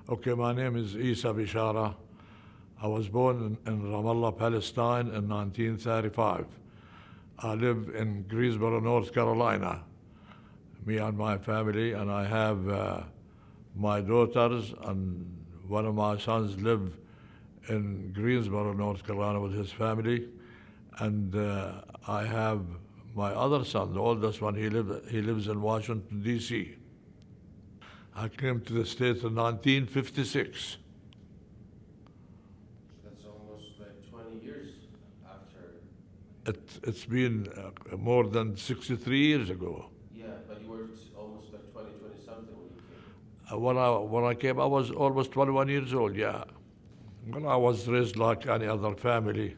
Okay, my name is Esa Beshara. I was born in Ramallah, Palestine in 1935. I live in Greensboro, North Carolina, me and my family, and I have my daughters and one of my sons live in Greensboro, North Carolina with his family. And I have my other son, the oldest one, he lives in Washington, D.C. I came to the States in 1956. That's almost like 20 years after. It's been more than 63 years ago. Yeah, but you were almost like 20 something when you came. When I came, I was almost 21 years old, yeah. Well, I was raised like any other family,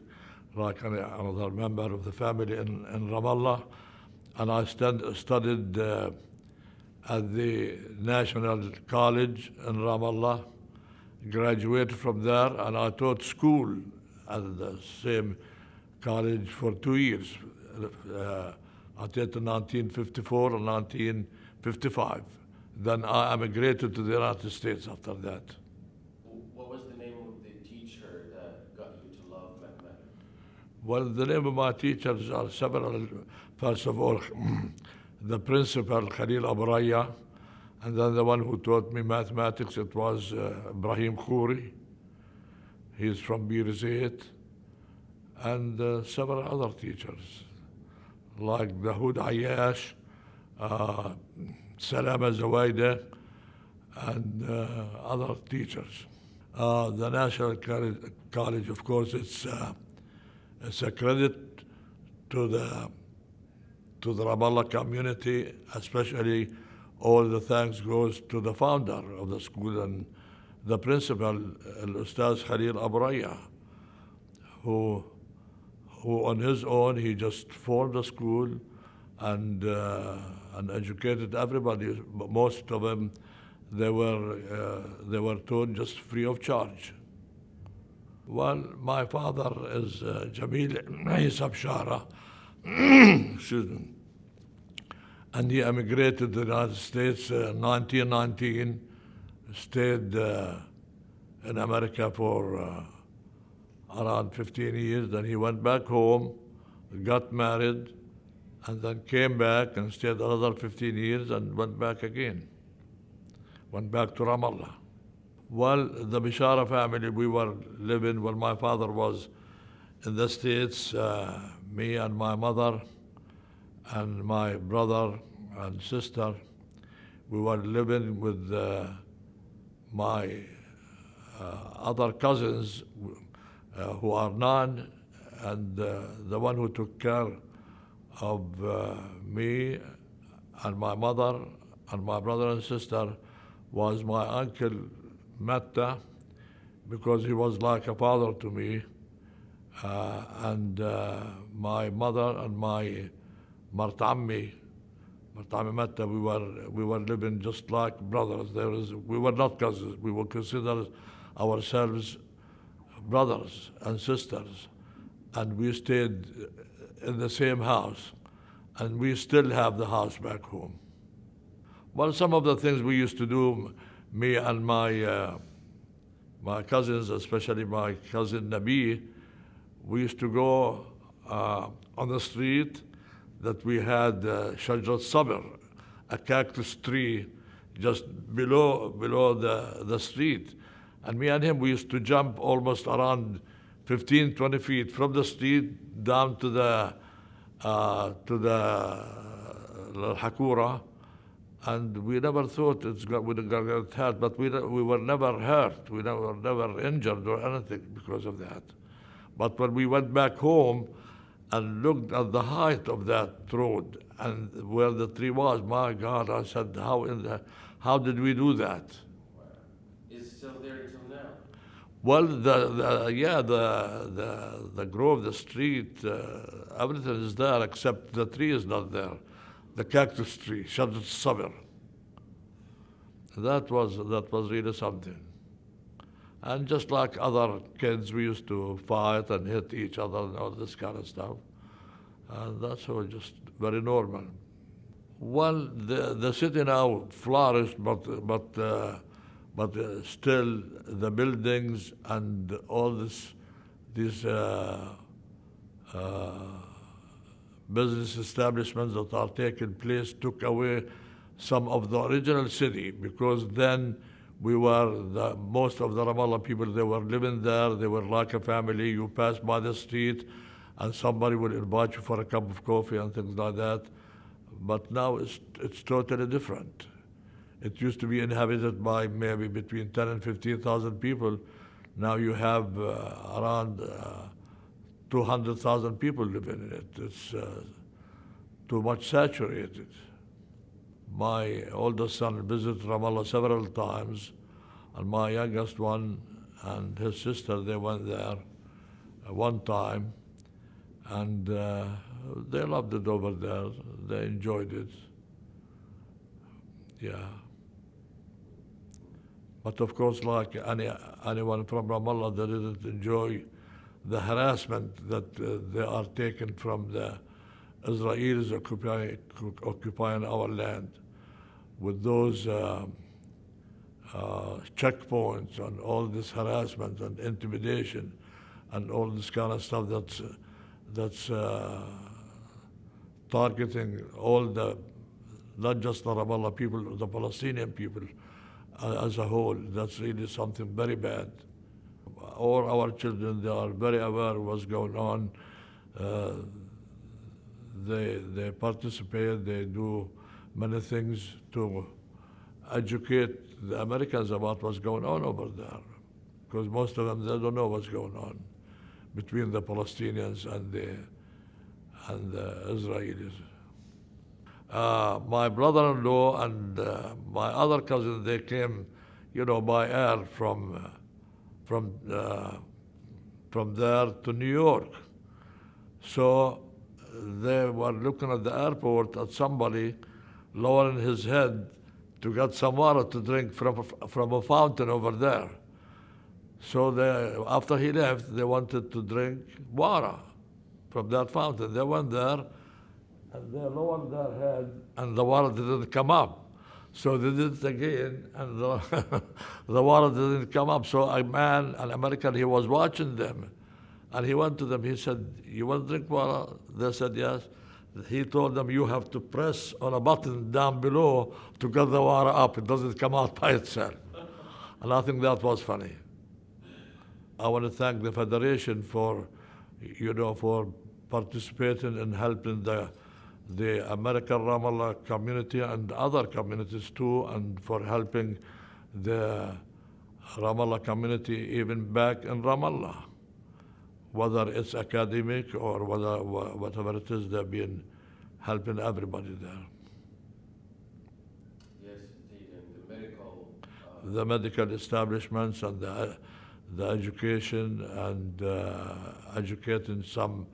like any other member of the family in Ramallah. And I studied at the National College in Ramallah, graduated from there, and I taught school at the same college for 2 years. I taught in 1954 and 1955. Then I emigrated to the United States after that. What was the name of the teacher that got you to love mathematics? Well, the name of my teachers are several. First of all, the principal, Khalil Abraya, and then the one who taught me mathematics, it was Ibrahim Khouri. He's from Bir Zayt, and several other teachers, like Dahoud Ayash, Salama Zawaida, and other teachers. The National College, of course, it's a credit to the Ramallah community, especially all the thanks goes to the founder of the school and the principal, Ustaz Khalil Abraya, who on his own, he just formed a school and educated everybody. Most of them, they were taught just free of charge. Well, my father is Jamil Esa Beshara, excuse me, and he emigrated to the United States in 1919, stayed in America for around 15 years. Then he went back home, got married, and then came back and stayed another 15 years and went back again. Went back to Ramallah. Well, the Beshara family, we were living when my father was in the States, me and my mother and my brother and sister, we were living with my other cousins who are none, and the one who took care of me and my mother and my brother and sister was my uncle Matta, because he was like a father to me. And my mother and my Martammi Matta, we were living just like brothers. We were not cousins. We would consider ourselves brothers and sisters, and we stayed in the same house, and we still have the house back home. Well, some of the things we used to do, me and my cousins, especially my cousin Nabi, we used to go on the street that we had Shajrat Sabr, a cactus tree just below the street. And me and him, we used to jump almost around 15, 20 feet from the street down to the Hakura. And we never thought we gonna get hurt, but we were never hurt. We were never injured or anything because of that. But when we went back home and looked at the height of that road and where the tree was, my God, I said, how did we do that? Is it still there until now? Well, the grove, the street, everything is there except the tree is not there. The cactus tree, Shajrat Sabr. That was really something. And just like other kids, we used to fight and hit each other and all this kind of stuff. And that's all just very normal. Well, the city now flourished, but but still the buildings and all these business establishments that are taking place took away some of the original city, because then most of the Ramallah people, they were living there, they were like a family. You pass by the street and somebody will invite you for a cup of coffee and things like that. But now it's totally different. It used to be inhabited by maybe between 10 and 15,000 people. Now you have around 200,000 people living in it. It's too much saturated. My oldest son visited Ramallah several times, and my youngest one and his sister, they went there one time, and they loved it over there. They enjoyed it. Yeah. But of course, like anyone from Ramallah, they didn't enjoy the harassment that they are taken from the Israelis occupying our land, with those checkpoints and all this harassment and intimidation and all this kind of stuff that's targeting all not just the Ramallah people, the Palestinian people as a whole. That's really something very bad. All our children, they are very aware of what's going on. They participate, they do many things to educate the Americans about what's going on over there, because most of them, they don't know what's going on between the Palestinians and the Israelis. My brother-in-law and my other cousin, they came, by air from there to New York. So they were looking at the airport at somebody lowering his head to get some water to drink from a fountain over there. So after he left, they wanted to drink water from that fountain. They went there and they lowered their head and the water didn't come up. So they did it again, and the water didn't come up. So an American, he was watching them, and he went to them. He said, "You want to drink water?" They said, "Yes." He told them, "You have to press on a button down below to get the water up. It doesn't come out by itself." And I think that was funny. I want to thank the Federation for participating and helping the American Ramallah community and other communities too, and for helping the Ramallah community even back in Ramallah, whether it's academic or whatever it is. They've been helping everybody there. Yes, indeed, and the medical establishments and the education and educating some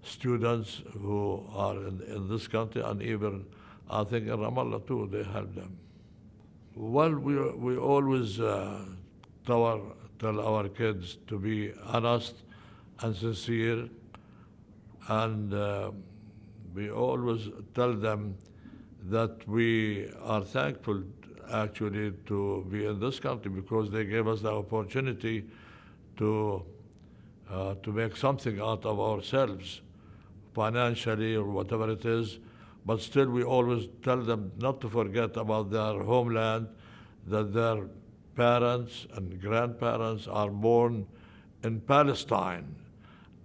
students who are in this country, and even I think in Ramallah too, they help them. Well, we always tell our kids to be honest and sincere, and we always tell them that we are thankful actually to be in this country, because they gave us the opportunity to make something out of ourselves, financially or whatever it is. But still, we always tell them not to forget about their homeland, that their parents and grandparents are born in Palestine,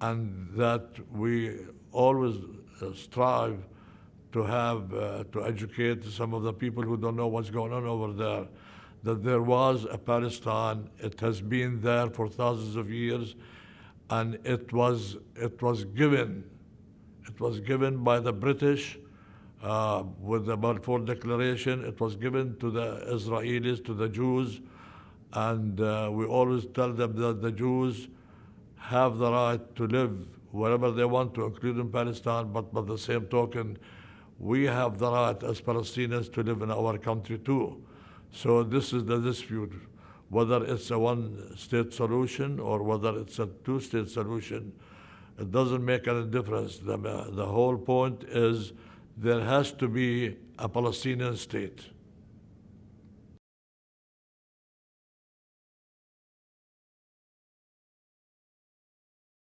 and that we always strive to have to educate some of the people who don't know what's going on over there, that there was a Palestine. It has been there for thousands of years, and it was given by the British with the Balfour Declaration. It was given to the Israelis, to the Jews, and we always tell them that the Jews have the right to live wherever they want to, including Palestine, but by the same token, we have the right as Palestinians to live in our country too. So this is the dispute, whether it's a one-state solution or whether it's a two-state solution. It doesn't make any difference. The whole point is there has to be a Palestinian state.